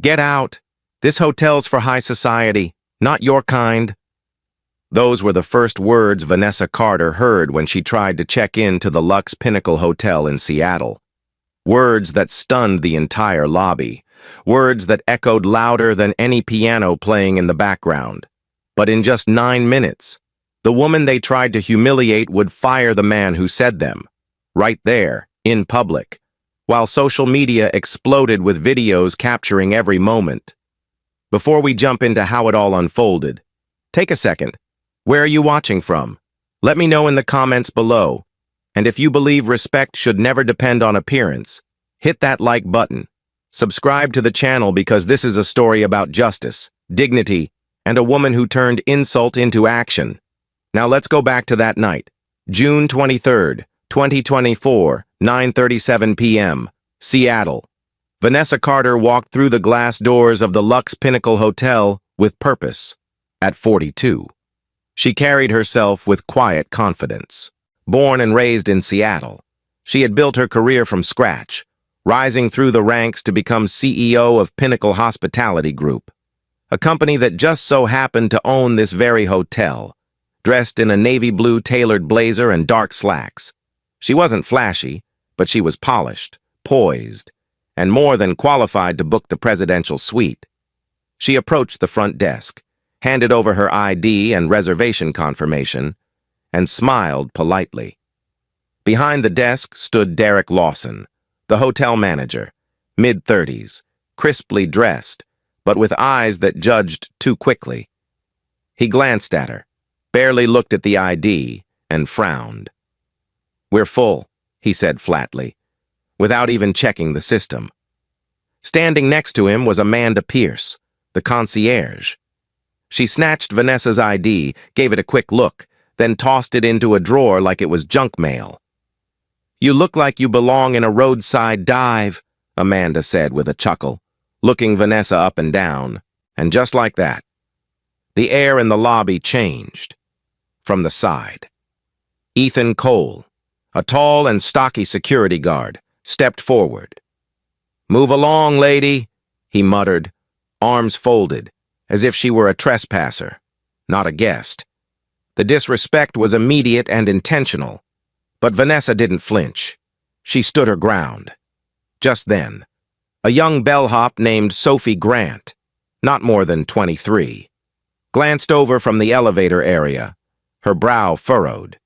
Get out. This hotel's for high society, not your kind. Those were the first words Vanessa Carter heard when she tried to check in to the Lux Pinnacle Hotel in Seattle. Words that stunned the entire lobby. Words that echoed louder than any piano playing in the background. But in just 9 minutes, the woman they tried to humiliate would fire the man who said them. Right there, in public, while social media exploded with videos capturing every moment. Before we jump into how it all unfolded, take a second. Where are you watching from? Let me know in the comments below. And if you believe respect should never depend on appearance, hit that like button. Subscribe to the channel because this is a story about justice, dignity, and a woman who turned insult into action. Now let's go back to that night. June 23rd, 2024, 9:37 p.m., Seattle. Vanessa Carter walked through the glass doors of the Lux Pinnacle Hotel with purpose. At 42, she carried herself with quiet confidence. Born and raised in Seattle, she had built her career from scratch, rising through the ranks to become CEO of Pinnacle Hospitality Group, a company that just so happened to own this very hotel. Dressed in a navy blue tailored blazer and dark slacks. She wasn't flashy, but she was polished, poised, and more than qualified to book the presidential suite. She approached the front desk, handed over her ID and reservation confirmation, and smiled politely. Behind the desk stood Derek Lawson, the hotel manager, mid-30s, crisply dressed, but with eyes that judged too quickly. He glanced at her, barely looked at the ID, and frowned. "We're full," he said flatly, without even checking the system. Standing next to him was Amanda Pierce, the concierge. She snatched Vanessa's ID, gave it a quick look, then tossed it into a drawer like it was junk mail. "You look like you belong in a roadside dive," Amanda said with a chuckle, looking Vanessa up and down, and just like that, the air in the lobby changed. From the side, Ethan Cole, a tall and stocky security guard, stepped forward. "Move along, lady," he muttered, arms folded, as if she were a trespasser, not a guest. The disrespect was immediate and intentional, but Vanessa didn't flinch. She stood her ground. Just then, a young bellhop named Sophie Grant, not more than 23, glanced over from the elevator area, her brow furrowed.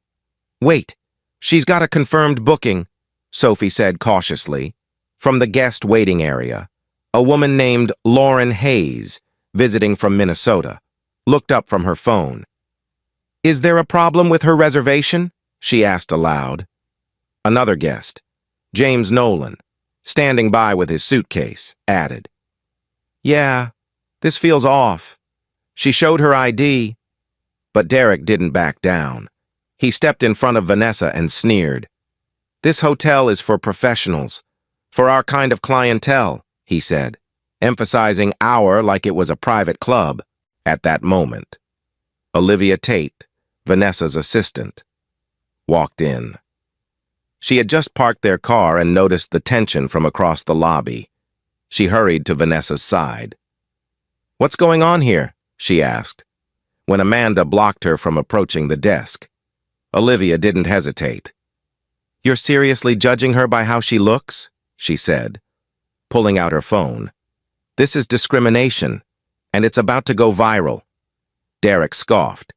"Wait, she's got a confirmed booking," Sophie said cautiously. From the guest waiting area, a woman named Lauren Hayes, visiting from Minnesota, looked up from her phone. "Is there a problem with her reservation?" she asked aloud. Another guest, James Nolan, standing by with his suitcase, added, "Yeah, this feels off. She showed her ID." But Derek didn't back down. He stepped in front of Vanessa and sneered. "This hotel is for professionals, for our kind of clientele," he said, emphasizing our like it was a private club. At that moment, Olivia Tate, Vanessa's assistant, walked in. She had just parked their car and noticed the tension from across the lobby. She hurried to Vanessa's side. "What's going on here?" she asked, when Amanda blocked her from approaching the desk. Olivia didn't hesitate. "You're seriously judging her by how she looks?" she said, pulling out her phone. "This is discrimination, and it's about to go viral." Derek scoffed.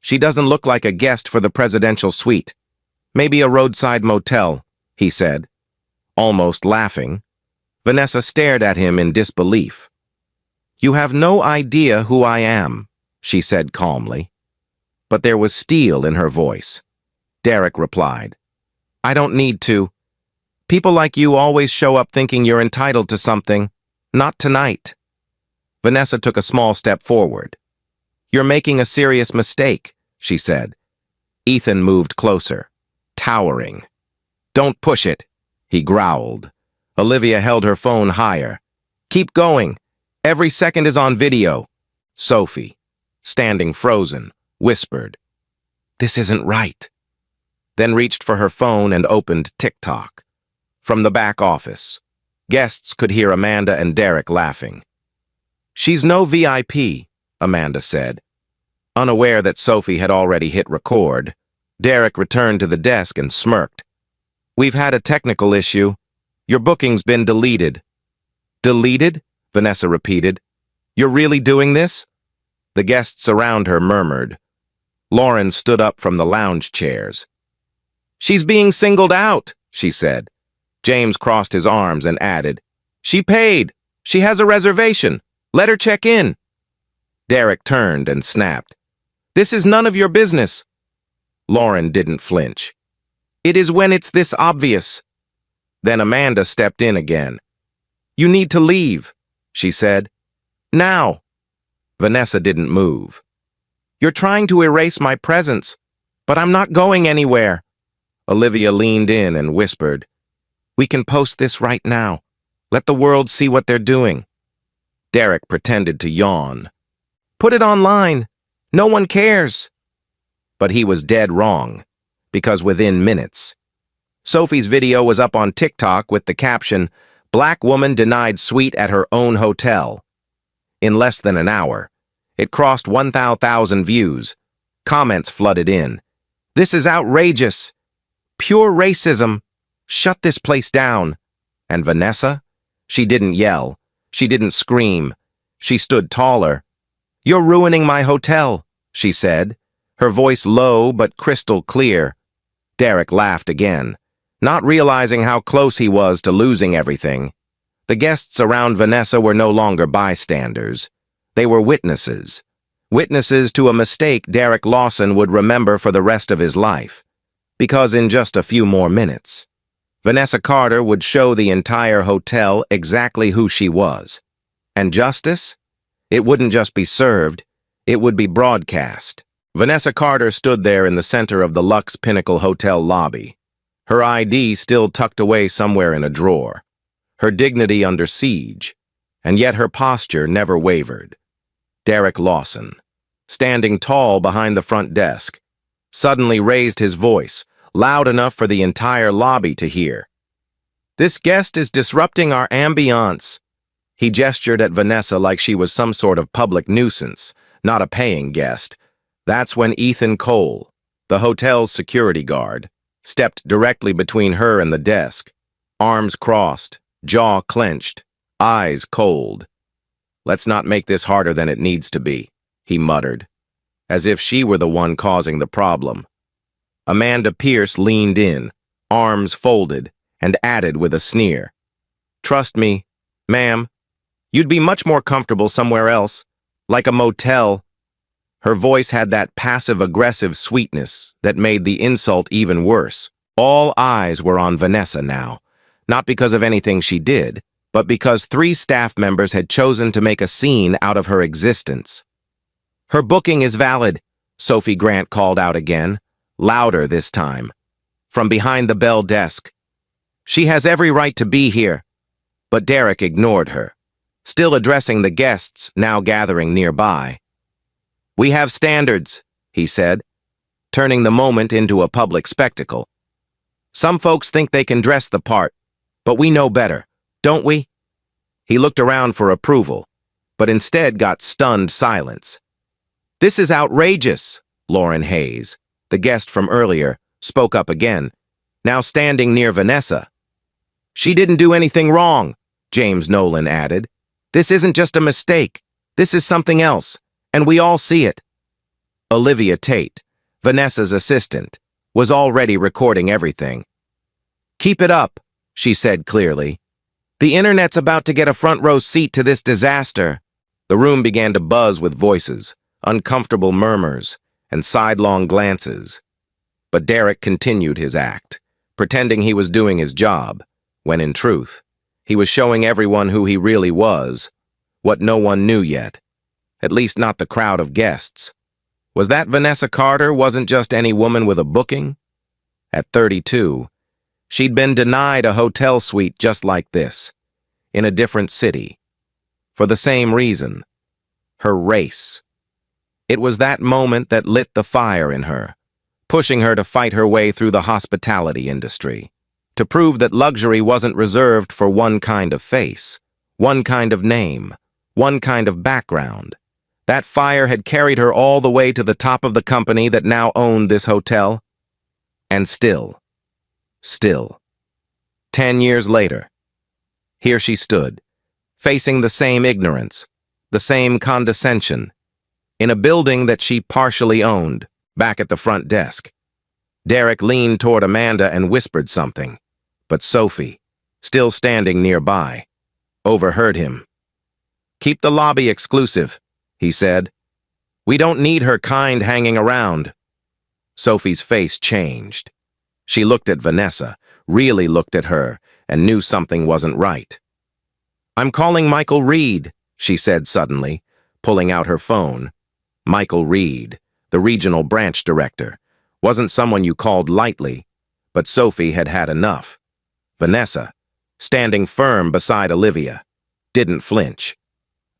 "She doesn't look like a guest for the presidential suite. Maybe a roadside motel," he said, almost laughing. Vanessa stared at him in disbelief. "You have no idea who I am," she said calmly. But there was steel in her voice. Derek replied, "I don't need to. People like you always show up thinking you're entitled to something. Not tonight." Vanessa took a small step forward. "You're making a serious mistake," she said. Ethan moved closer, towering. "Don't push it," he growled. Olivia held her phone higher. "Keep going. Every second is on video." Sophie, standing frozen, whispered, "This isn't right," then reached for her phone and opened TikTok. From the back office, Guests could hear Amanda and Derek laughing. "She's no VIP," Amanda said. Unaware that Sophie had already hit record, Derek returned to the desk and smirked. "We've had a technical issue. Your booking's been deleted." "Deleted?" Vanessa repeated. "You're really doing this?" The guests around her murmured. Lauren stood up from the lounge chairs. "She's being singled out," she said. James crossed his arms and added, "She paid. She has a reservation. Let her check in." Derek turned and snapped. "This is none of your business." Lauren didn't flinch. "It is when it's this obvious." Then Amanda stepped in again. "You need to leave," she said. "Now." Vanessa didn't move. "You're trying to erase my presence, but I'm not going anywhere." Olivia leaned in and whispered, "We can post this right now. Let the world see what they're doing." Derek pretended to yawn. "Put it online. No one cares." But he was dead wrong, because within minutes, Sophie's video was up on TikTok with the caption, "Black woman denied suite at her own hotel." In less than an hour, it crossed 1,000 views. Comments flooded in. "This is outrageous. Pure racism. Shut this place down." And Vanessa? She didn't yell. She didn't scream. She stood taller. "You're ruining my hotel," she said, her voice low but crystal clear. Derek laughed again, not realizing how close he was to losing everything. The guests around Vanessa were no longer bystanders. They were witnesses. Witnesses to a mistake Derek Lawson would remember for the rest of his life. Because in just a few more minutes, Vanessa Carter would show the entire hotel exactly who she was. And justice? It wouldn't just be served, it would be broadcast. Vanessa Carter stood there in the center of the Lux Pinnacle Hotel lobby, her ID still tucked away somewhere in a drawer, her dignity under siege, and yet her posture never wavered. Derek Lawson, standing tall behind the front desk, suddenly raised his voice, loud enough for the entire lobby to hear. "This guest is disrupting our ambiance." He gestured at Vanessa like she was some sort of public nuisance, not a paying guest. That's when Ethan Cole, the hotel's security guard, stepped directly between her and the desk, arms crossed, jaw clenched, eyes cold. "Let's not make this harder than it needs to be," he muttered, as if she were the one causing the problem. Amanda Pierce leaned in, arms folded, and added with a sneer, "Trust me, ma'am, you'd be much more comfortable somewhere else, like a motel." Her voice had that passive-aggressive sweetness that made the insult even worse. All eyes were on Vanessa now, not because of anything she did, but because 3 staff members had chosen to make a scene out of her existence. "Her booking is valid," Sophie Grant called out again, louder this time, from behind the bell desk. "She has every right to be here." But Derek ignored her, still addressing the guests now gathering nearby. "We have standards," he said, turning the moment into a public spectacle. "Some folks think they can dress the part, but we know better, don't we?" He looked around for approval, but instead got stunned silence. "This is outrageous," Lauren Hayes, the guest from earlier, spoke up again, now standing near Vanessa. "She didn't do anything wrong," James Nolan added. "This isn't just a mistake. This is something else, and we all see it." Olivia Tate, Vanessa's assistant, was already recording everything. "Keep it up," she said clearly. "The internet's about to get a front-row seat to this disaster." The room began to buzz with voices, uncomfortable murmurs, and sidelong glances. But Derek continued his act, pretending he was doing his job, when in truth, he was showing everyone who he really was, what no one knew yet, at least not the crowd of guests. Was that Vanessa Carter wasn't just any woman with a booking? At 32, she'd been denied a hotel suite just like this, in a different city, for the same reason, her race. It was that moment that lit the fire in her, pushing her to fight her way through the hospitality industry. to prove that luxury wasn't reserved for one kind of face, one kind of name, one kind of background. That fire had carried her all the way to the top of the company that now owned this hotel. And still, 10 years later, here she stood, facing the same ignorance, the same condescension, in a building that she partially owned, back at the front desk. Derek leaned toward Amanda and whispered something, but Sophie, still standing nearby, overheard him. "Keep the lobby exclusive," he said. "We don't need her kind hanging around." Sophie's face changed. She looked at Vanessa, really looked at her, and knew something wasn't right. "I'm calling Michael Reed," she said suddenly, pulling out her phone. Michael Reed, the regional branch director, wasn't someone you called lightly, but Sophie had had enough. Vanessa, standing firm beside Olivia, didn't flinch.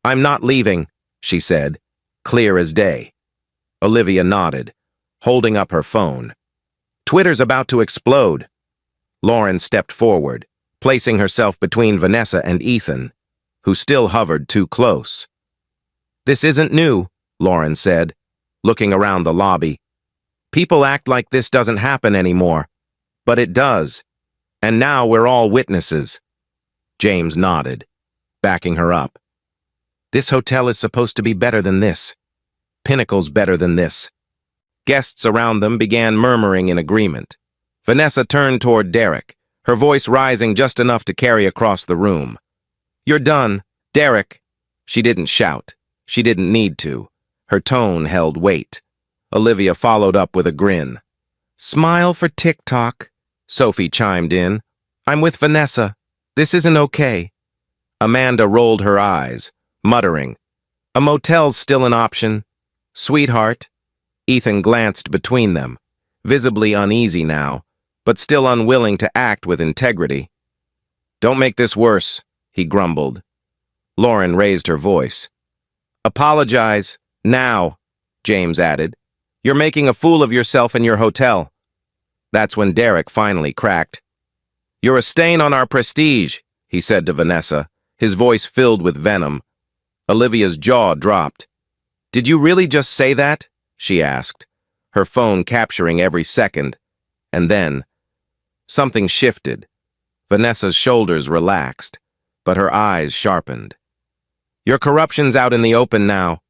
"I'm not leaving," she said, clear as day. Olivia nodded, holding up her phone. "Twitter's about to explode." Lauren stepped forward, placing herself between Vanessa and Ethan, who still hovered too close. "This isn't new," Lauren said, looking around the lobby. "People act like this doesn't happen anymore, but it does. And now we're all witnesses." James nodded, backing her up. "This hotel is supposed to be better than this. Pinnacle's better than this." Guests around them began murmuring in agreement. Vanessa turned toward Derek, her voice rising just enough to carry across the room. "You're done, Derek." She didn't shout. She didn't need to. Her tone held weight. Olivia followed up with a grin. "Smile for TikTok," Sophie chimed in. "I'm with Vanessa. This isn't okay." Amanda rolled her eyes, muttering, "A motel's still an option." "Sweetheart." Ethan glanced between them, visibly uneasy now, but still unwilling to act with integrity. "Don't make this worse," he grumbled. Lauren raised her voice. "Apologize, now," James added. "You're making a fool of yourself in your hotel." That's when Derek finally cracked. "You're a stain on our prestige," he said to Vanessa, his voice filled with venom. Olivia's jaw dropped. "Did you really just say that?" she asked, her phone capturing every second. And then, something shifted. Vanessa's shoulders relaxed, but her eyes sharpened. "Your corruption's out in the open now,"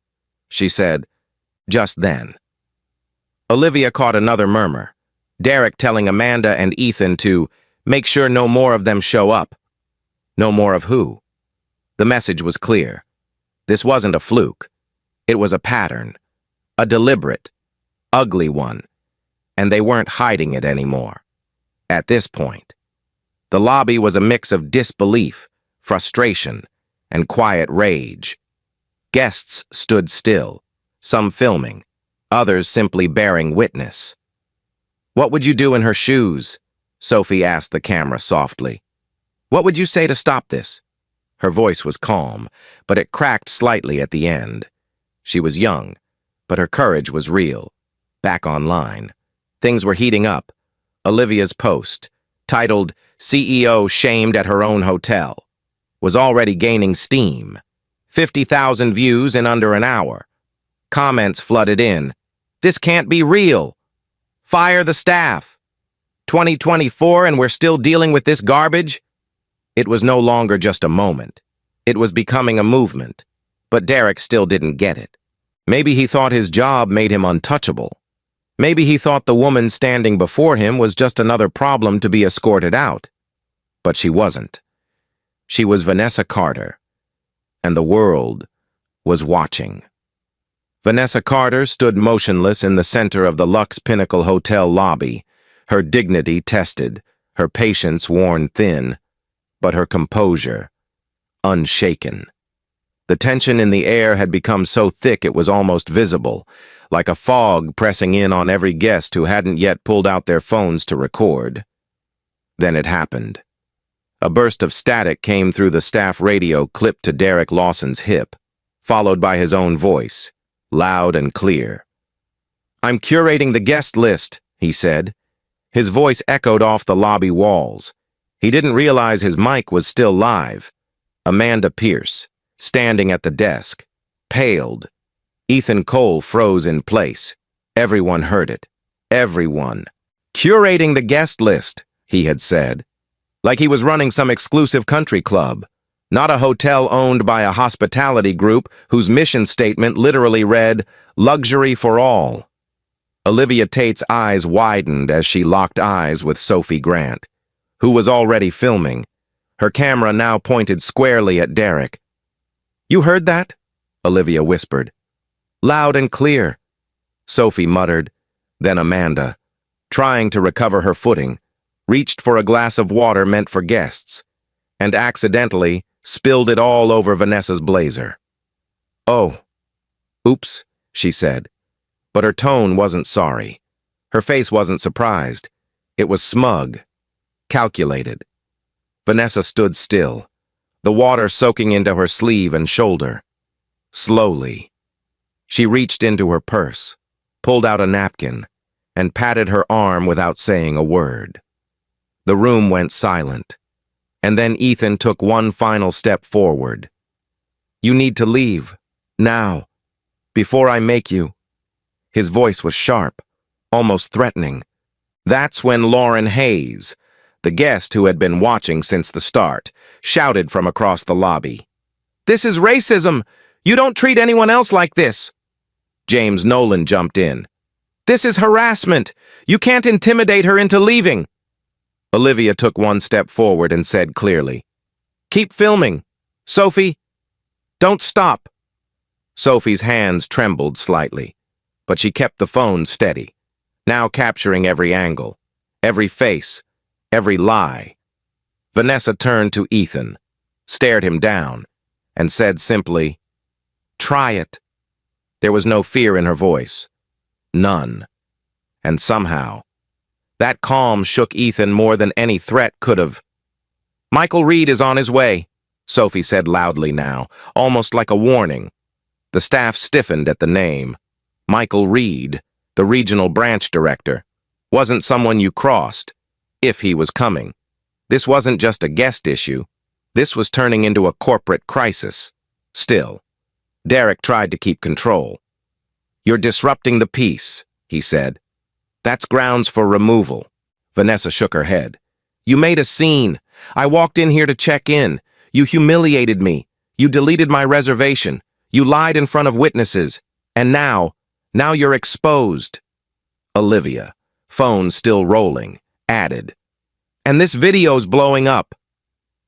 she said, just then. Olivia caught another murmur, Derek telling Amanda and Ethan to make sure no more of them show up. No more of who? The message was clear. This wasn't a fluke. It was a pattern, a deliberate, ugly one, and they weren't hiding it anymore. At this point, the lobby was a mix of disbelief, frustration, and quiet rage. Guests stood still, some filming, others simply bearing witness. "What would you do in her shoes?" Sophie asked the camera softly. "What would you say to stop this?" Her voice was calm, but it cracked slightly at the end. She was young, but her courage was real. Back online, things were heating up. Olivia's post, titled "CEO Shamed at Her Own Hotel," was already gaining steam. 50,000 views in under an hour. Comments flooded in. "This can't be real. Fire the staff. 2024 and we're still dealing with this garbage?" It was no longer just a moment. It was becoming a movement. But Derek still didn't get it. Maybe he thought his job made him untouchable. Maybe he thought the woman standing before him was just another problem to be escorted out. But she wasn't. She was Vanessa Carter. And the world was watching. Vanessa Carter stood motionless in the center of the Lux Pinnacle Hotel lobby, her dignity tested, her patience worn thin, but her composure unshaken. The tension in the air had become so thick it was almost visible, like a fog pressing in on every guest who hadn't yet pulled out their phones to record. Then it happened. A burst of static came through the staff radio clipped to Derek Lawson's hip, followed by his own voice, loud and clear. "I'm curating the guest list," he said, His voice echoed off the lobby walls. He didn't realize his mic was still live. Amanda Pierce, standing at the desk, paled. Ethan Cole froze in place. Everyone heard it. Everyone. Curating the guest list, he had said. Like he was running some exclusive country club. Not a hotel owned by a hospitality group whose mission statement literally read, "Luxury for all." Olivia Tate's eyes widened as she locked eyes with Sophie Grant, who was already filming. Her camera now pointed squarely at Derek. "You heard that?" Olivia whispered. "Loud and clear." Sophie muttered. Then Amanda, trying to recover her footing, reached for a glass of water meant for guests, and accidentally spilled it all over Vanessa's blazer. "Oh. Oops," she said. But her tone wasn't sorry. Her face wasn't surprised. It was smug, calculated. Vanessa stood still, the water soaking into her sleeve and shoulder. Slowly, she reached into her purse, pulled out a napkin, and patted her arm without saying a word. The room went silent, and then Ethan took one final step forward. "You need to leave, now, before I make you." His voice was sharp, almost threatening. That's when Lauren Hayes, the guest who had been watching since the start, shouted from across the lobby. "This is racism! You don't treat anyone else like this!" James Nolan jumped in. "This is harassment! You can't intimidate her into leaving!" Olivia took one step forward and said clearly, "Keep filming. Sophie, don't stop." Sophie's hands trembled slightly, but she kept the phone steady, now capturing every angle, every face, every lie. Vanessa turned to Ethan, stared him down, and said simply, "Try it." There was no fear in her voice. None. And somehow, that calm shook Ethan more than any threat could have. "Michael Reed is on his way," Sophie said loudly now, almost like a warning. The staff stiffened at the name. Michael Reed, the regional branch director, wasn't someone you crossed, if he was coming. This wasn't just a guest issue. This was turning into a corporate crisis. Still, Derek tried to keep control. "You're disrupting the peace," he said. "That's grounds for removal." Vanessa shook her head. "You made a scene. I walked in here to check in. You humiliated me. You deleted my reservation. You lied in front of witnesses. And now you're exposed." Olivia, phone still rolling, added, "And this video's blowing up."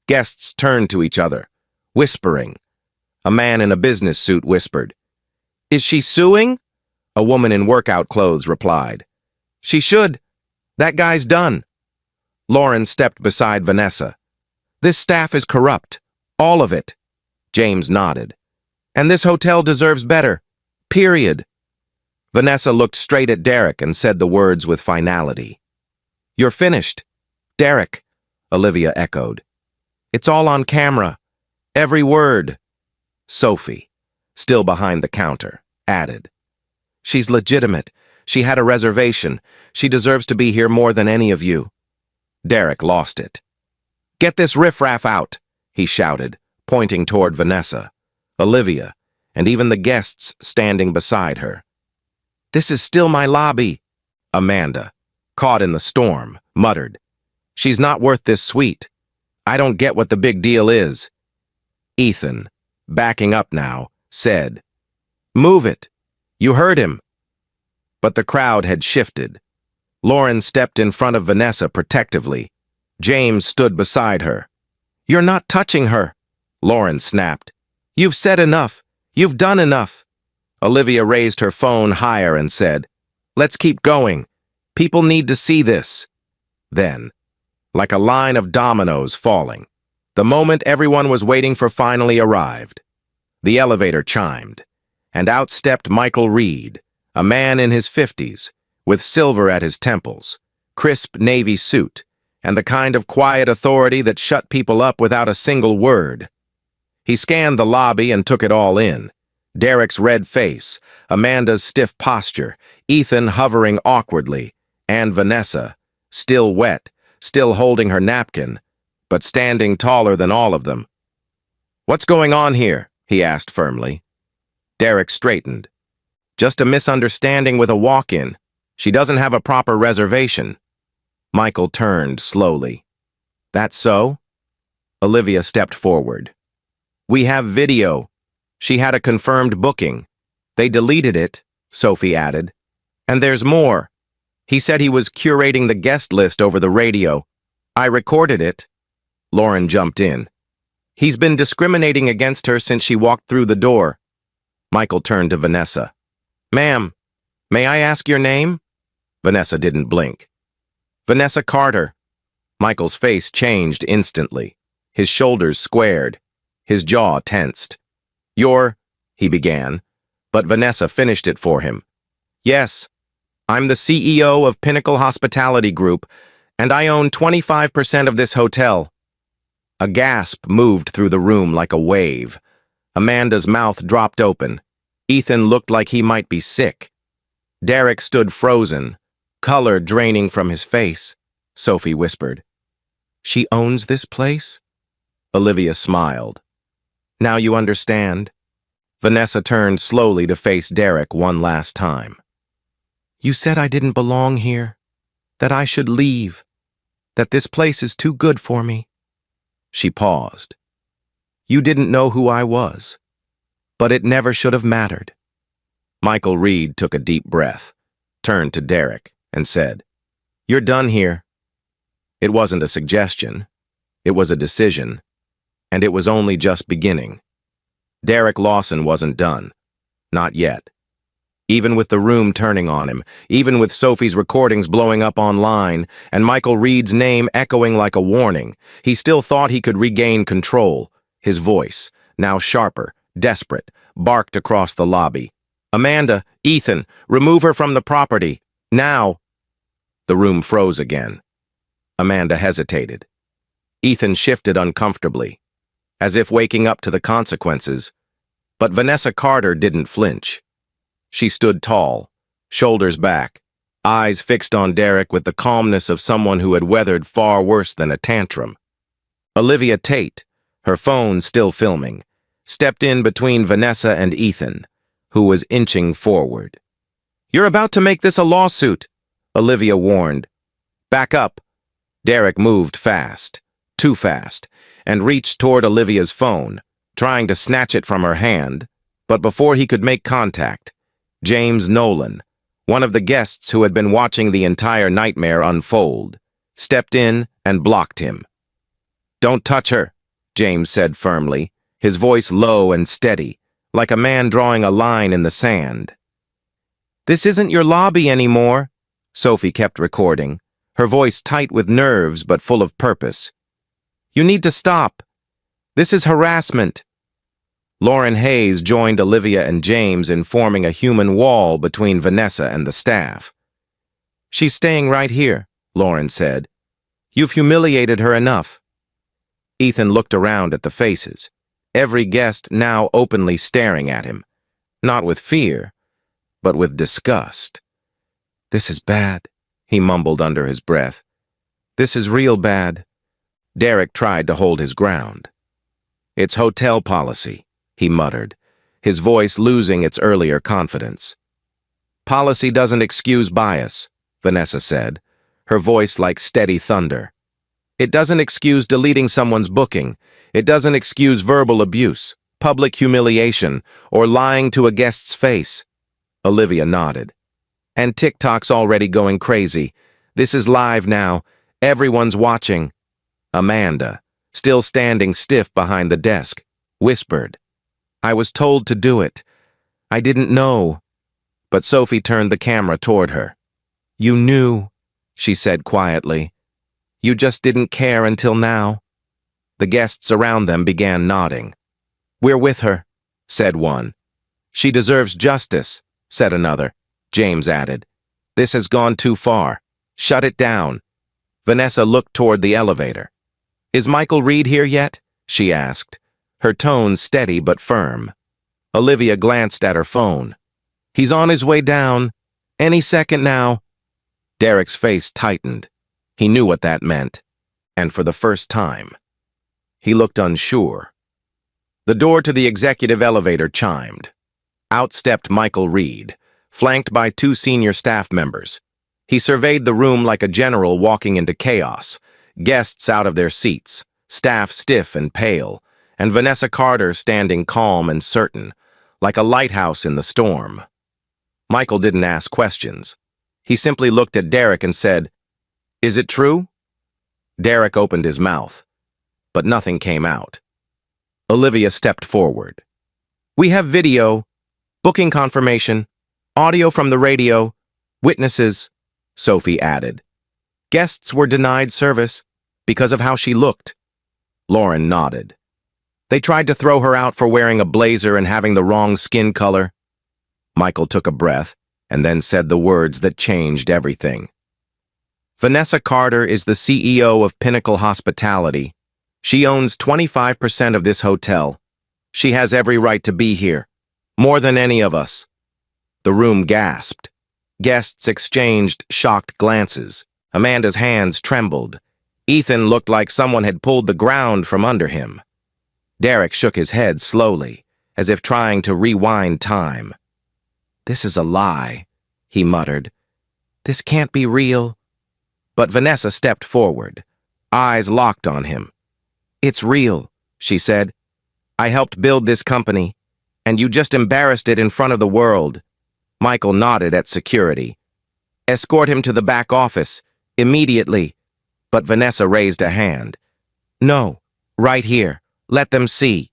Guests turned to each other, whispering. A man in a business suit whispered, "Is she suing?" A woman in workout clothes replied, "She should. That guy's done." Lauren stepped beside Vanessa. "This staff is corrupt. All of it." James nodded. "And this hotel deserves better. Period." Vanessa looked straight at Derek and said the words with finality. "You're finished." "Derek," Olivia echoed. "It's all on camera. Every word." Sophie, still behind the counter, added, "She's legitimate. She had a reservation. She deserves to be here more than any of you." Derek lost it. "Get this riffraff out," he shouted, pointing toward Vanessa, Olivia, and even the guests standing beside her. "This is still my lobby." Amanda, caught in the storm, muttered, "She's not worth this suite. I don't get what the big deal is." Ethan, backing up now, said, "Move it. You heard him." But the crowd had shifted. Lauren stepped in front of Vanessa protectively. James stood beside her. "You're not touching her," Lauren snapped. "You've said enough. You've done enough." Olivia raised her phone higher and said, "Let's keep going. People need to see this." Then, like a line of dominoes falling, the moment everyone was waiting for finally arrived. The elevator chimed, and out stepped Michael Reed, a man in his 50s, with silver at his temples, crisp navy suit, and the kind of quiet authority that shut people up without a single word. He scanned the lobby and took it all in. Derek's red face, Amanda's stiff posture, Ethan hovering awkwardly, and Vanessa, still wet, still holding her napkin, but standing taller than all of them. "What's going on here?" he asked firmly. Derek straightened. "Just a misunderstanding with a walk-in. She doesn't have a proper reservation." Michael turned slowly. "That so?" Olivia stepped forward. "We have video. She had a confirmed booking. They deleted it," Sophie added. "And there's more. He said he was curating the guest list over the radio. I recorded it." Lauren jumped in. "He's been discriminating against her since she walked through the door." Michael turned to Vanessa. "Ma'am, may I ask your name?" Vanessa didn't blink. "Vanessa Carter." Michael's face changed instantly. His shoulders squared. His jaw tensed. He began, but Vanessa finished it for him. "Yes, I'm the CEO of Pinnacle Hospitality Group, and I own 25% of this hotel." A gasp moved through the room like a wave. Amanda's mouth dropped open. Ethan looked like he might be sick. Derek stood frozen, color draining from his face. Sophie whispered, "She owns this place?" Olivia smiled. "Now you understand." Vanessa turned slowly to face Derek one last time. "You said I didn't belong here, that I should leave, that this place is too good for me." She paused. "You didn't know who I was, but it never should have mattered." Michael Reed took a deep breath, turned to Derek, and said, "You're done here." It wasn't a suggestion. It was a decision, and it was only just beginning. Derek Lawson wasn't done. Not yet. Even with the room turning on him, even with Sophie's recordings blowing up online, and Michael Reed's name echoing like a warning, he still thought he could regain control. His voice, now sharper, desperate, barked across the lobby. "Amanda, Ethan, remove her from the property. Now!" The room froze again. Amanda hesitated. Ethan shifted uncomfortably, as if waking up to the consequences. But Vanessa Carter didn't flinch. She stood tall, shoulders back, eyes fixed on Derek with the calmness of someone who had weathered far worse than a tantrum. Olivia Tate, her phone still filming, stepped in between Vanessa and Ethan, who was inching forward. "You're about to make this a lawsuit," Olivia warned. "Back up." Derek moved fast, too fast, and reached toward Olivia's phone, trying to snatch it from her hand, but before he could make contact, James Nolan, one of the guests who had been watching the entire nightmare unfold, stepped in and blocked him. "Don't touch her," James said firmly, his voice low and steady, like a man drawing a line in the sand. "This isn't your lobby anymore," Sophie kept recording, her voice tight with nerves but full of purpose. "You need to stop. This is harassment." Lauren Hayes joined Olivia and James in forming a human wall between Vanessa and the staff. "She's staying right here," Lauren said. "You've humiliated her enough." Ethan looked around at the faces, every guest now openly staring at him, not with fear, but with disgust. "This is bad," he mumbled under his breath. "This is real bad." Derek tried to hold his ground. "It's hotel policy," he muttered, his voice losing its earlier confidence. "Policy doesn't excuse bias," Vanessa said, her voice like steady thunder. "It doesn't excuse deleting someone's booking. It doesn't excuse verbal abuse, public humiliation, or lying to a guest's face." Olivia nodded. "And TikTok's already going crazy. This is live now. Everyone's watching." Amanda, still standing stiff behind the desk, whispered, "I was told to do it. I didn't know." But Sophie turned the camera toward her. "You knew," she said quietly. "You just didn't care until now." The guests around them began nodding. "We're with her," said one. "She deserves justice," said another. James added, "This has gone too far. Shut it down." Vanessa looked toward the elevator. "Is Michael Reed here yet?" she asked, her tone steady but firm. Olivia glanced at her phone. "He's on his way down. Any second now." Derek's face tightened. He knew what that meant, and for the first time, he looked unsure. The door to the executive elevator chimed. Out stepped Michael Reed, flanked by two senior staff members. He surveyed the room like a general walking into chaos, guests out of their seats, staff stiff and pale, and Vanessa Carter standing calm and certain, like a lighthouse in the storm. Michael didn't ask questions. He simply looked at Derek and said, "Is it true?" Derek opened his mouth, but nothing came out. Olivia stepped forward. "We have video, booking confirmation, audio from the radio, witnesses," Sophie added. "Guests were denied service because of how she looked." Lauren nodded. "They tried to throw her out for wearing a blazer and having the wrong skin color." Michael took a breath and then said the words that changed everything. "Vanessa Carter is the CEO of Pinnacle Hospitality. She owns 25% of this hotel. She has every right to be here, more than any of us." The room gasped. Guests exchanged shocked glances. Amanda's hands trembled. Ethan looked like someone had pulled the ground from under him. Derek shook his head slowly, as if trying to rewind time. "This is a lie," he muttered. "This can't be real." But Vanessa stepped forward, eyes locked on him. "It's real," she said. "I helped build this company, and you just embarrassed it in front of the world." Michael nodded at security. "Escort him to the back office, immediately." But Vanessa raised a hand. "No, right here. Let them see."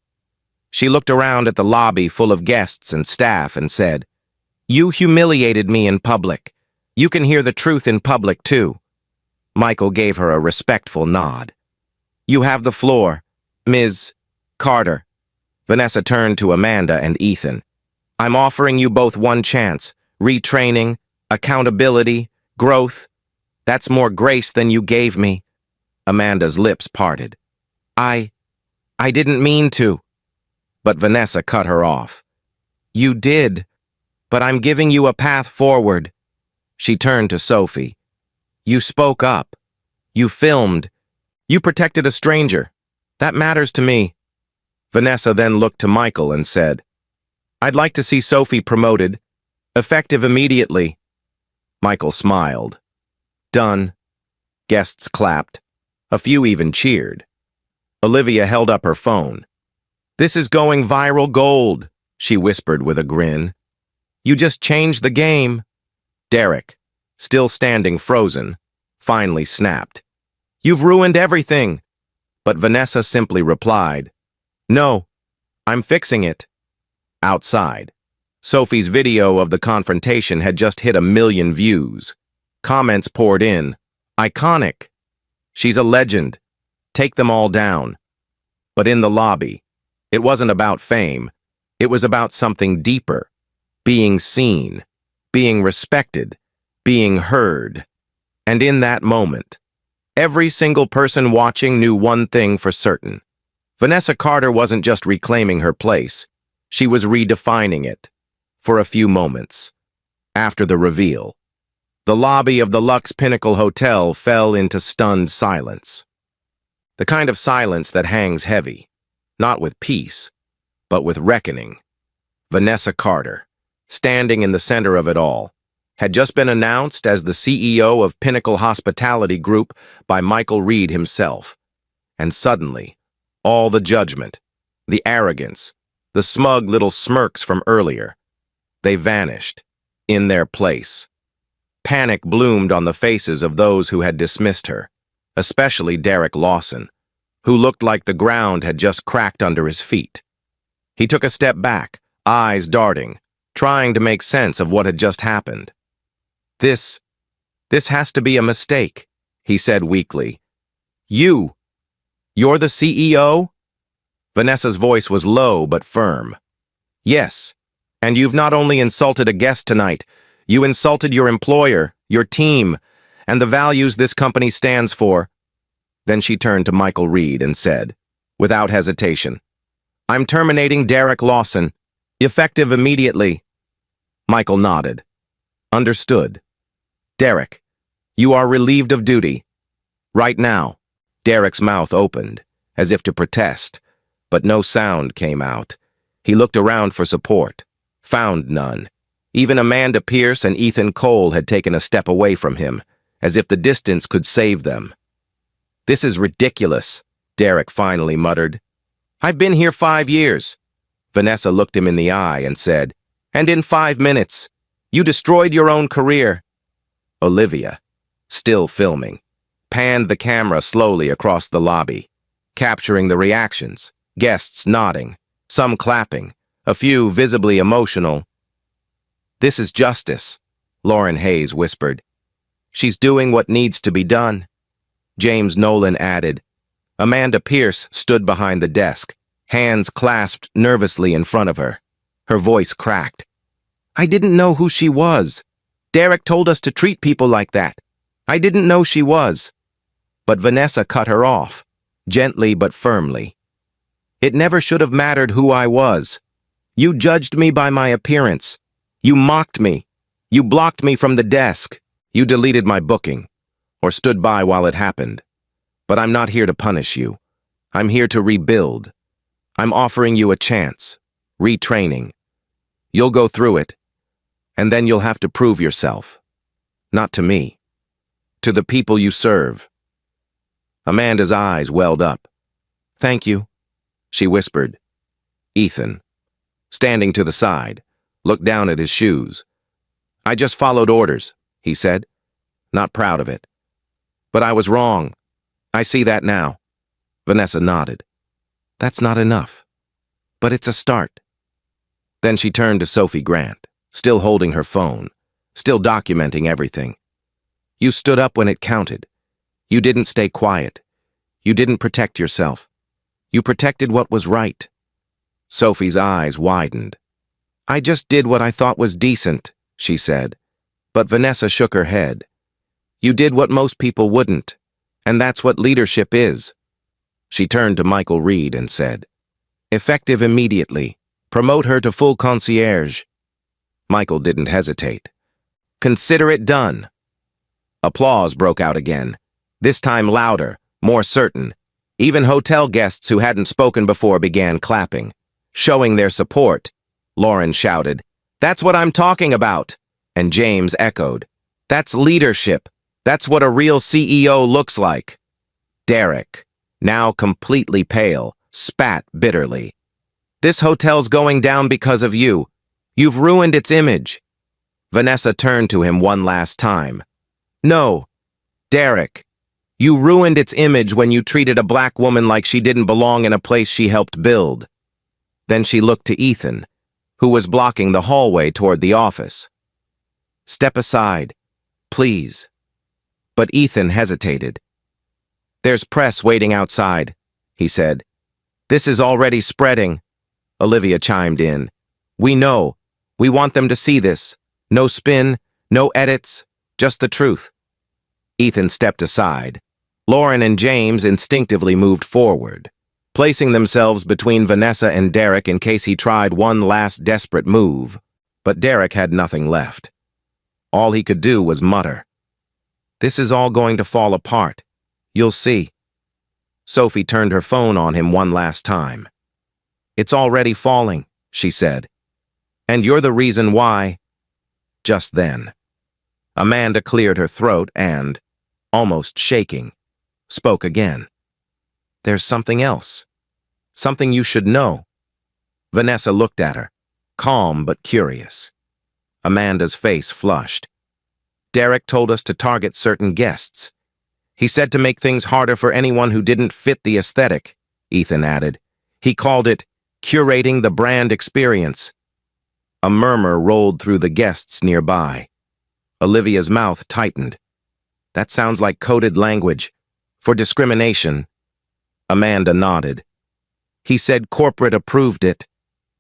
She looked around at the lobby full of guests and staff and said, "You humiliated me in public. You can hear the truth in public, too." Michael gave her a respectful nod. "You have the floor, Ms. Carter." Vanessa turned to Amanda and Ethan. "I'm offering you both one chance. Retraining, accountability, growth. That's more grace than you gave me." Amanda's lips parted. I didn't mean to." But Vanessa cut her off. "You did, but I'm giving you a path forward." She turned to Sophie. "You spoke up. You filmed. You protected a stranger. That matters to me." Vanessa then looked to Michael and said, "I'd like to see Sophie promoted, effective immediately." Michael smiled. "Done." Guests clapped. A few even cheered. Olivia held up her phone. "This is going viral gold," she whispered with a grin. "You just changed the game." Derek, still standing frozen, finally snapped. "You've ruined everything." But Vanessa simply replied, "No, I'm fixing it." Outside, Sophie's video of the confrontation had just hit 1 million views. Comments poured in. "Iconic. She's a legend. Take them all down." But in the lobby, it wasn't about fame. It was about something deeper. Being seen, being respected, being heard. And in that moment, every single person watching knew one thing for certain. Vanessa Carter wasn't just reclaiming her place. She was redefining it. For a few moments. After the reveal, the lobby of the Lux Pinnacle Hotel fell into stunned silence. The kind of silence that hangs heavy, not with peace, but with reckoning. Vanessa Carter, standing in the center of it all, had just been announced as the CEO of Pinnacle Hospitality Group by Michael Reed himself. And suddenly, all the judgment, the arrogance, the smug little smirks from earlier, they vanished, in their place. Panic bloomed on the faces of those who had dismissed her, especially Derek Lawson, who looked like the ground had just cracked under his feet. He took a step back, eyes darting, trying to make sense of what had just happened. This has to be a mistake," he said weakly. You're the CEO?" Vanessa's voice was low but firm. "Yes. And you've not only insulted a guest tonight, you insulted your employer, your team, and the values this company stands for." Then she turned to Michael Reed and said, without hesitation, "I'm terminating Derek Lawson, effective immediately." Michael nodded. "Understood. Derek, you are relieved of duty. Right now. Derek's mouth opened, as if to protest, but no sound came out. He looked around for support, found none. Even Amanda Pierce and Ethan Cole had taken a step away from him, as if the distance could save them. "This is ridiculous," Derek finally muttered. "I've been here 5 years." Vanessa looked him in the eye and said, "And in 5 minutes, you destroyed your own career." Olivia, still filming, panned the camera slowly across the lobby, capturing the reactions, guests nodding, some clapping, a few visibly emotional. "This is justice," Lauren Hayes whispered. "She's doing what needs to be done." James Nolan added. Amanda Pierce stood behind the desk, hands clasped nervously in front of her. Her voice cracked. "I didn't know who she was. Derek told us to treat people like that. I didn't know she was." But Vanessa cut her off, gently but firmly. "It never should have mattered who I was. You judged me by my appearance. You mocked me. You blocked me from the desk. You deleted my booking, or stood by while it happened. But I'm not here to punish you. I'm here to rebuild. I'm offering you a chance, retraining. You'll go through it, and then you'll have to prove yourself. Not to me, to the people you serve." Amanda's eyes welled up. "Thank you," she whispered. Ethan, standing to the side, looked down at his shoes. "I just followed orders," he said, not proud of it. "But I was wrong. I see that now." Vanessa nodded. "That's not enough, but it's a start." Then she turned to Sophie Grant, still holding her phone, still documenting everything. "You stood up when it counted. You didn't stay quiet. You didn't protect yourself. You protected what was right." Sophie's eyes widened. "I just did what I thought was decent," she said. But Vanessa shook her head. "You did what most people wouldn't, and that's what leadership is." She turned to Michael Reed and said, "Effective immediately. Promote her to full concierge." Michael didn't hesitate. "Consider it done." Applause broke out again, this time louder, more certain. Even hotel guests who hadn't spoken before began clapping, showing their support. Lauren shouted, "That's what I'm talking about!" And James echoed, "That's leadership. That's what a real CEO looks like." Derek, now completely pale, spat bitterly. "This hotel's going down because of you. You've ruined its image." Vanessa turned to him one last time. "No, Derek, you ruined its image when you treated a black woman like she didn't belong in a place she helped build." Then she looked to Ethan, who was blocking the hallway toward the office. "Step aside, please." But Ethan hesitated. "There's press waiting outside," he said. "This is already spreading." Olivia chimed in. "We know. We want them to see this. No spin, no edits, just the truth." Ethan stepped aside. Lauren and James instinctively moved forward, placing themselves between Vanessa and Derek in case he tried one last desperate move. But Derek had nothing left. All he could do was mutter, "This is all going to fall apart. You'll see." Sophie turned her phone on him one last time. "It's already falling," she said. "And you're the reason why." Just then, Amanda cleared her throat and, almost shaking, spoke again. "There's something else. Something you should know." Vanessa looked at her, calm but curious. Amanda's face flushed. "Derek told us to target certain guests. He said to make things harder for anyone who didn't fit the aesthetic," Ethan added. "He called it curating the brand experience." A murmur rolled through the guests nearby. Olivia's mouth tightened. "That sounds like coded language. For discrimination." Amanda nodded. "He said corporate approved it,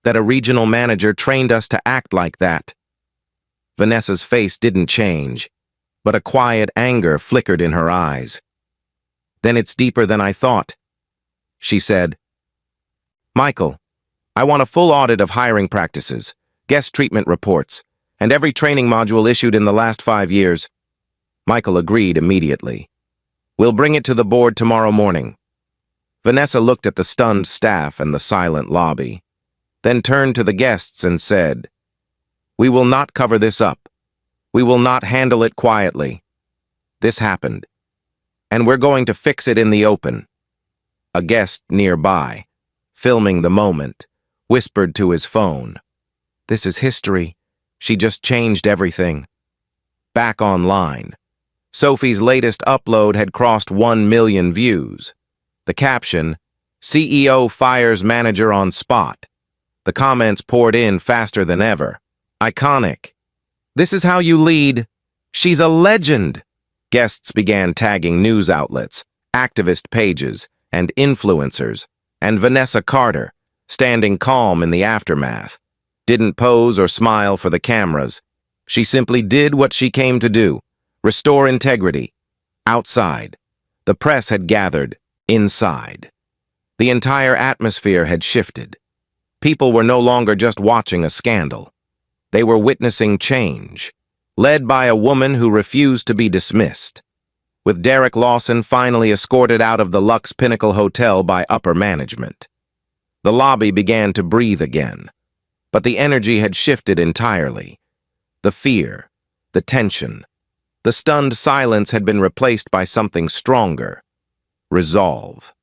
that a regional manager trained us to act like that." Vanessa's face didn't change, but a quiet anger flickered in her eyes. "Then it's deeper than I thought," she said. "Michael, I want a full audit of hiring practices, guest treatment reports, and every training module issued in the last 5 years." Michael agreed immediately. We'll bring it to the board tomorrow morning." Vanessa looked at the stunned staff and the silent lobby, then turned to the guests and said, "We will not cover this up. We will not handle it quietly. This happened, and we're going to fix it in the open." A guest nearby, filming the moment, whispered to his phone, "This is history. She just changed everything." Back online, Sophie's latest upload had crossed 1 million views. The caption, "CEO fires manager on spot." The comments poured in faster than ever. "Iconic. This is how you lead. She's a legend." Guests began tagging news outlets, activist pages, and influencers, and Vanessa Carter, standing calm in the aftermath, didn't pose or smile for the cameras. She simply did what she came to do, restore integrity. Outside, the press had gathered. Inside, the entire atmosphere had shifted. People were no longer just watching a scandal. They were witnessing change, led by a woman who refused to be dismissed. With Derek Lawson finally escorted out of the Lux Pinnacle Hotel by upper management, the lobby began to breathe again. But the energy had shifted entirely. The fear, the tension, the stunned silence had been replaced by something stronger. Resolve.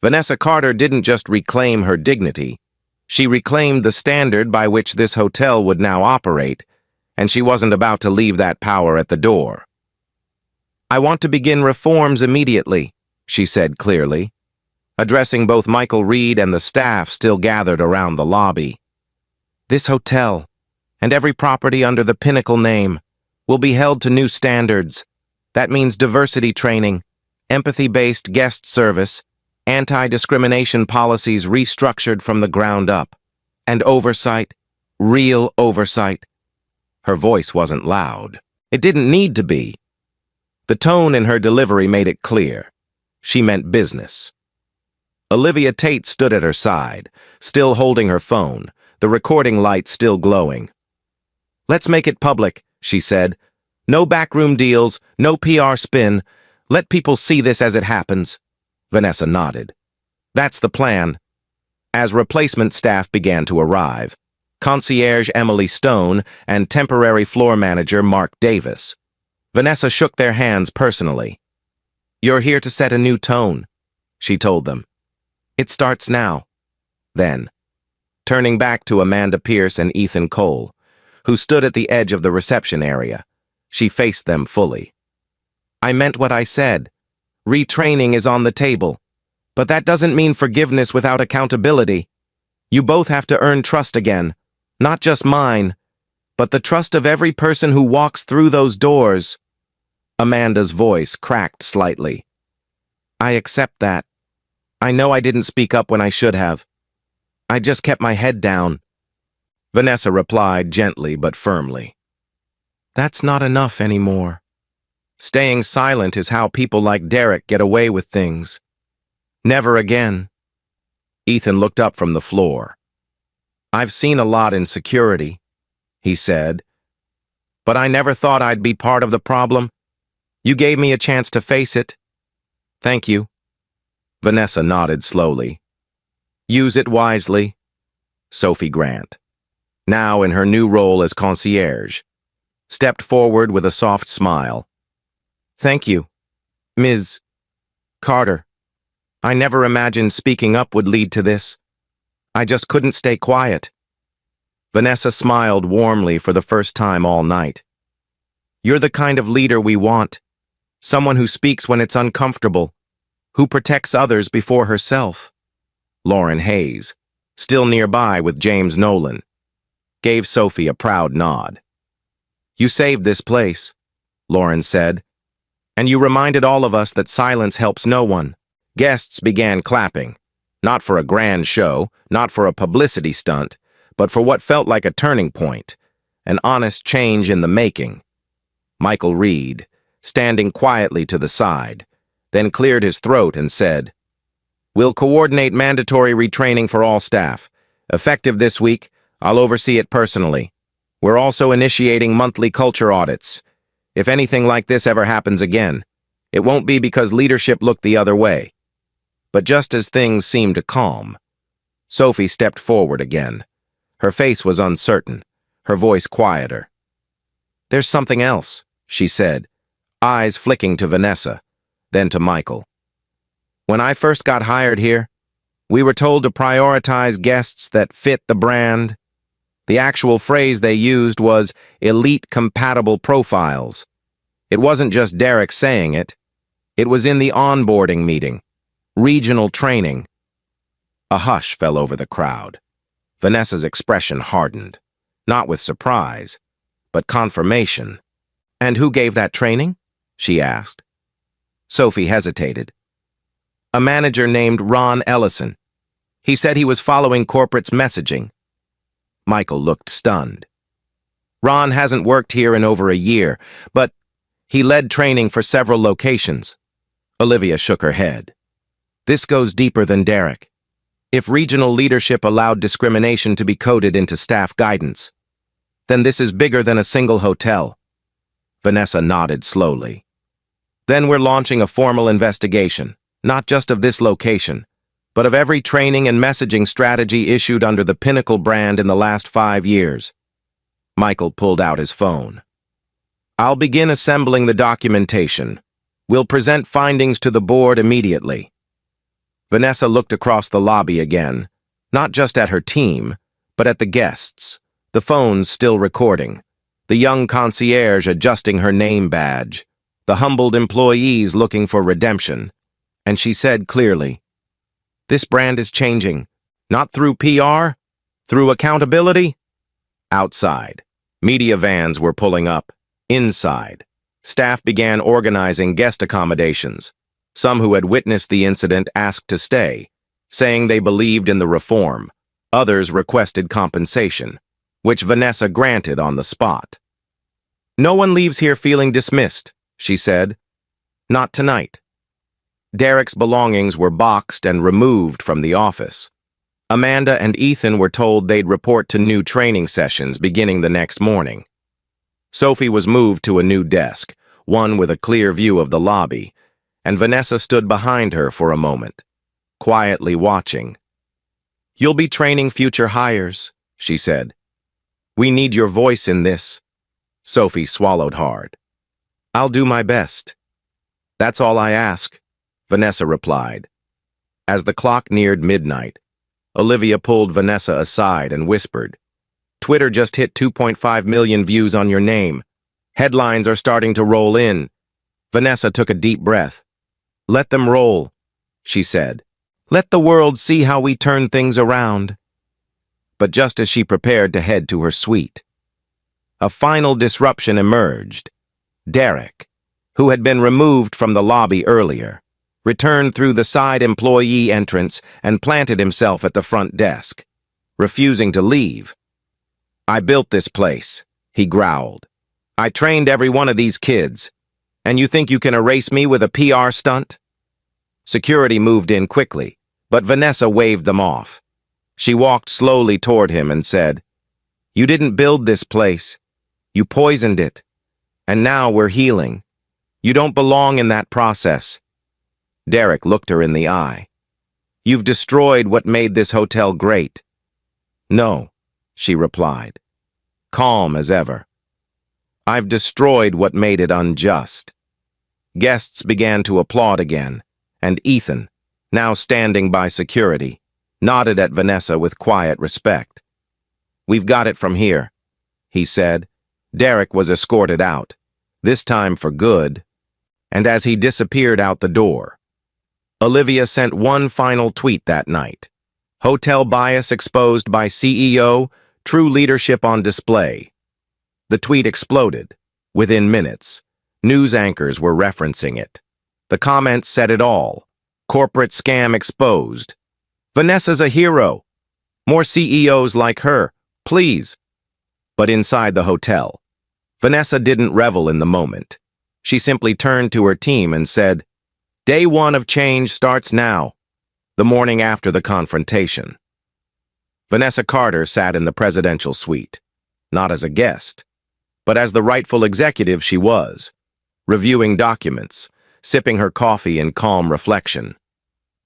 Vanessa Carter didn't just reclaim her dignity, she reclaimed the standard by which this hotel would now operate, and she wasn't about to leave that power at the door. "I want to begin reforms immediately," she said clearly, addressing both Michael Reed and the staff still gathered around the lobby. "This hotel, and every property under the Pinnacle name, will be held to new standards. That means diversity training, empathy-based guest service, anti-discrimination policies restructured from the ground up, and oversight, real oversight." Her voice wasn't loud. It didn't need to be. The tone in her delivery made it clear. She meant business. Olivia Tate stood at her side, still holding her phone, the recording light still glowing. "Let's make it public," she said. "No backroom deals, no PR spin. Let people see this as it happens." Vanessa nodded. "That's the plan." As replacement staff began to arrive, concierge Emily Stone and temporary floor manager Mark Davis, Vanessa shook their hands personally. "You're here to set a new tone," she told them. "It starts now." Then, turning back to Amanda Pierce and Ethan Cole, who stood at the edge of the reception area, she faced them fully. "I meant what I said. Retraining is on the table. But that doesn't mean forgiveness without accountability. You both have to earn trust again. Not just mine, but the trust of every person who walks through those doors." Amanda's voice cracked slightly. "I accept that. I know I didn't speak up when I should have. I just kept my head down." Vanessa replied gently but firmly. "That's not enough anymore. Staying silent is how people like Derek get away with things. Never again." Ethan looked up from the floor. "I've seen a lot in security," he said, "but I never thought I'd be part of the problem. You gave me a chance to face it. Thank you." Vanessa nodded slowly. "Use it wisely." Sophie Grant, now in her new role as concierge, stepped forward with a soft smile. "Thank you, Ms. Carter. I never imagined speaking up would lead to this. I just couldn't stay quiet." Vanessa smiled warmly for the first time all night. "You're the kind of leader we want. Someone who speaks when it's uncomfortable, who protects others before herself." Lauren Hayes, still nearby with James Nolan, gave Sophie a proud nod. "You saved this place," Lauren said, "and you reminded all of us that silence helps no one." Guests began clapping, not for a grand show, not for a publicity stunt, but for what felt like a turning point, an honest change in the making. Michael Reed, standing quietly to the side, then cleared his throat and said, "We'll coordinate mandatory retraining for all staff. Effective this week, I'll oversee it personally. We're also initiating monthly culture audits. If anything like this ever happens again, It won't be because leadership looked the other way. But just as things seemed to calm, Sophie stepped forward again. Her face was uncertain, her voice quieter. "There's something else," she said, eyes flicking to Vanessa, then to Michael. "When I first got hired here, we were told to prioritize guests that fit the brand. The actual phrase they used was elite-compatible profiles. It wasn't just Derek saying it. It was in the onboarding meeting, regional training." A hush fell over the crowd. Vanessa's expression hardened, not with surprise, but confirmation. "And who gave that training?" she asked. Sophie hesitated. "A manager named Ron Ellison. He said he was following corporate's messaging." Michael looked stunned. "Ron hasn't worked here in over a year, but he led training for several locations." Olivia shook her head. "This goes deeper than Derek. If regional leadership allowed discrimination to be coded into staff guidance, then this is bigger than a single hotel." Vanessa nodded slowly. "Then we're launching a formal investigation, not just of this location, but of every training and messaging strategy issued under the Pinnacle brand in the last 5 years. Michael pulled out his phone. "I'll begin assembling the documentation. We'll present findings to the board immediately." Vanessa looked across the lobby again, not just at her team, but at the guests, the phones still recording, the young concierge adjusting her name badge, the humbled employees looking for redemption, and she said clearly, "This brand is changing, not through PR, through accountability." Outside, media vans were pulling up. Inside, staff began organizing guest accommodations. Some who had witnessed the incident asked to stay, saying they believed in the reform. Others requested compensation, which Vanessa granted on the spot. "No one leaves here feeling dismissed," she said. "Not tonight." Derek's belongings were boxed and removed from the office. Amanda and Ethan were told they'd report to new training sessions beginning the next morning. Sophie was moved to a new desk, one with a clear view of the lobby, and Vanessa stood behind her for a moment, quietly watching. "You'll be training future hires," she said. "We need your voice in this." Sophie swallowed hard. "I'll do my best." "That's all I ask," Vanessa replied. As the clock neared midnight, Olivia pulled Vanessa aside and whispered, "Twitter just hit 2.5 million views on your name. Headlines are starting to roll in." Vanessa took a deep breath. "Let them roll," she said. "Let the world see how we turn things around." But just as she prepared to head to her suite, a final disruption emerged. Derek, who had been removed from the lobby earlier, returned through the side employee entrance and planted himself at the front desk, refusing to leave. "I built this place," he growled. "I trained every one of these kids. And you think you can erase me with a PR stunt?" Security moved in quickly, but Vanessa waved them off. She walked slowly toward him and said, "You didn't build this place. You poisoned it. And now we're healing. You don't belong in that process." Derek looked her in the eye. "You've destroyed what made this hotel great." "No," she replied, calm as ever. "I've destroyed what made it unjust." Guests began to applaud again, and Ethan, now standing by security, nodded at Vanessa with quiet respect. "We've got it from here," he said. Derek was escorted out, this time for good, and as he disappeared out the door, Olivia sent one final tweet that night. "Hotel bias exposed by CEO, true leadership on display." The tweet exploded. Within minutes, news anchors were referencing it. The comments said it all. "Corporate scam exposed." "Vanessa's a hero. More CEOs like her, please." But inside the hotel, Vanessa didn't revel in the moment. She simply turned to her team and said, "Day one of change starts now," the morning after the confrontation. Vanessa Carter sat in the presidential suite, not as a guest, but as the rightful executive she was, reviewing documents, sipping her coffee in calm reflection.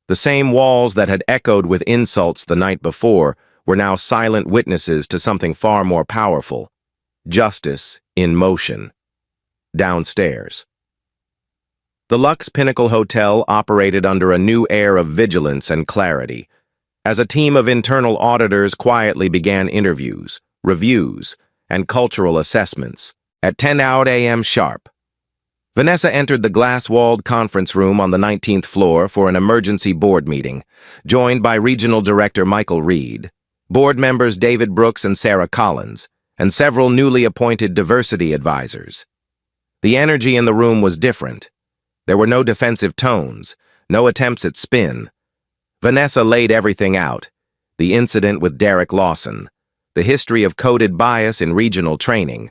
The same walls that had echoed with insults the night before were now silent witnesses to something far more powerful: justice in motion. Downstairs. The Lux Pinnacle Hotel operated under a new air of vigilance and clarity, as a team of internal auditors quietly began interviews, reviews, and cultural assessments. At 10 a.m. sharp, Vanessa entered the glass-walled conference room on the 19th floor for an emergency board meeting, joined by Regional Director Michael Reed, board members David Brooks and Sarah Collins, and several newly appointed diversity advisors. The energy in the room was different. There were no defensive tones, no attempts at spin. Vanessa laid everything out: the incident with Derek Lawson, the history of coded bias in regional training,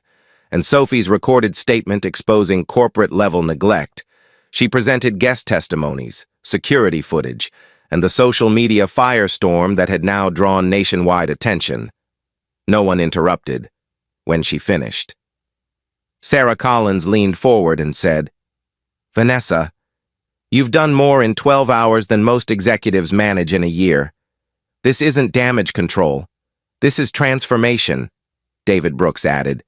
and Sophie's recorded statement exposing corporate-level neglect. She presented guest testimonies, security footage, and the social media firestorm that had now drawn nationwide attention. No one interrupted when she finished. Sarah Collins leaned forward and said, "Vanessa, you've done more in 12 hours than most executives manage in a year. This isn't damage control. This is transformation," David Brooks added.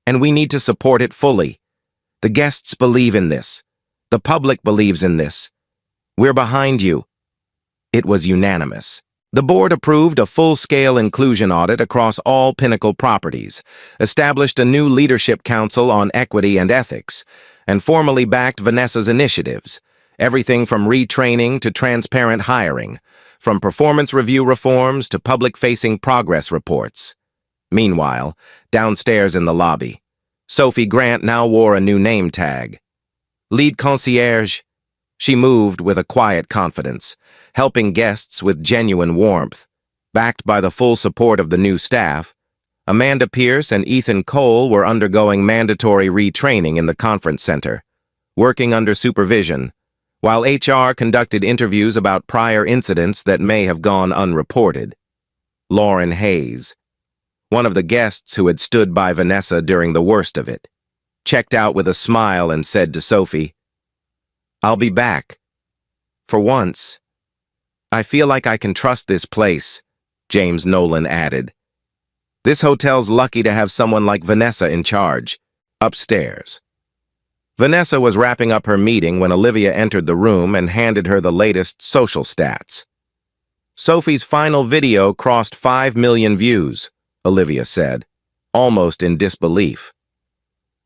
"And we need to support it fully. The guests believe in this. The public believes in this. We're behind you." It was unanimous. The board approved a full-scale inclusion audit across all Pinnacle properties, established a new leadership council on equity and ethics, and formally backed Vanessa's initiatives, everything from retraining to transparent hiring, from performance review reforms to public-facing progress reports. Meanwhile, downstairs in the lobby, Sophie Grant now wore a new name tag. Lead concierge. She moved with a quiet confidence, helping guests with genuine warmth. Backed by the full support of the new staff, Amanda Pierce and Ethan Cole were undergoing mandatory retraining in the conference center, working under supervision, while HR conducted interviews about prior incidents that may have gone unreported. Lauren Hayes, one of the guests who had stood by Vanessa during the worst of it, checked out with a smile and said to Sophie, "I'll be back. For once, I feel like I can trust this place," James Nolan added. "This hotel's lucky to have someone like Vanessa in charge." Upstairs. Vanessa was wrapping up her meeting when Olivia entered the room and handed her the latest social stats. "Sophie's final video crossed 5 million views," Olivia said, almost in disbelief.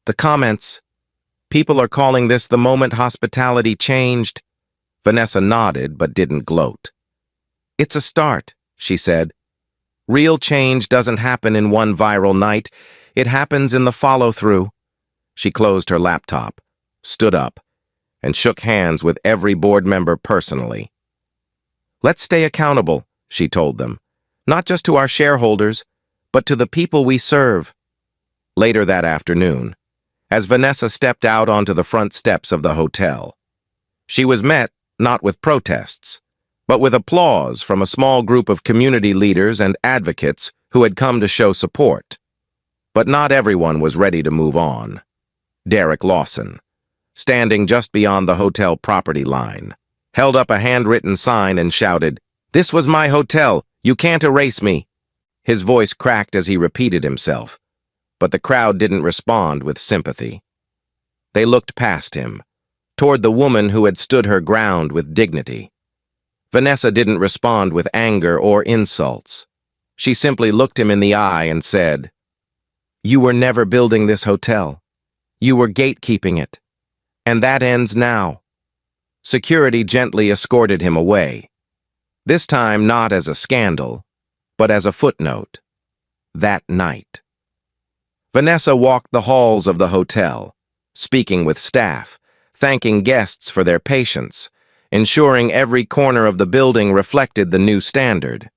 "The comments. People are calling this the moment hospitality changed." Vanessa nodded but didn't gloat. "It's a start," she said. "Real change doesn't happen in one viral night. It happens in the follow-through." She closed her laptop, stood up, and shook hands with every board member personally. "Let's stay accountable," she told them, "not just to our shareholders, but to the people we serve." Later that afternoon, as Vanessa stepped out onto the front steps of the hotel, she was met not with protests, but with applause from a small group of community leaders and advocates who had come to show support. But not everyone was ready to move on. Derek Lawson, standing just beyond the hotel property line, held up a handwritten sign and shouted, "This was my hotel. You can't erase me." His voice cracked as he repeated himself, but the crowd didn't respond with sympathy. They looked past him, toward the woman who had stood her ground with dignity. Vanessa didn't respond with anger or insults. She simply looked him in the eye and said, "You were never building this hotel. You were gatekeeping it. And that ends now." Security gently escorted him away. This time not as a scandal, but as a footnote. That night. Vanessa walked the halls of the hotel, speaking with staff, thanking guests for their patience, ensuring every corner of the building reflected the new standard.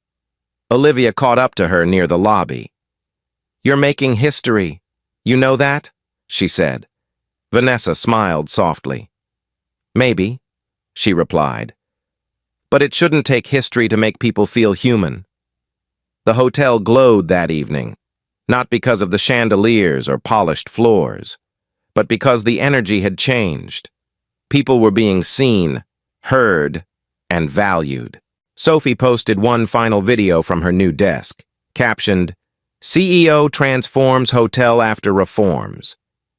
Olivia caught up to her near the lobby. "You're making history. You know that?" she said. Vanessa smiled softly. "Maybe," she replied. "But it shouldn't take history to make people feel human." The hotel glowed that evening, not because of the chandeliers or polished floors, but because the energy had changed. People were being seen, heard, and valued. Sophie posted one final video from her new desk, captioned, "CEO transforms hotel after reforms."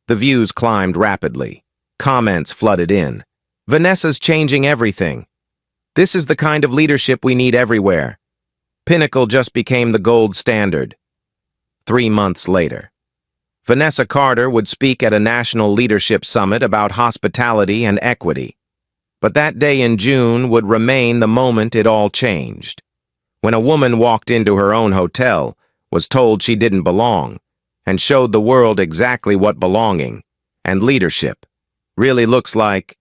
The views climbed rapidly. Comments flooded in. "Vanessa's changing everything. This is the kind of leadership we need everywhere." Pinnacle just became the gold standard. 3 months later, Vanessa Carter would speak at a national leadership summit about hospitality and equity. But that day in June would remain the moment it all changed. When a woman walked into her own hotel, was told she didn't belong, and showed the world exactly what belonging and leadership really looks like.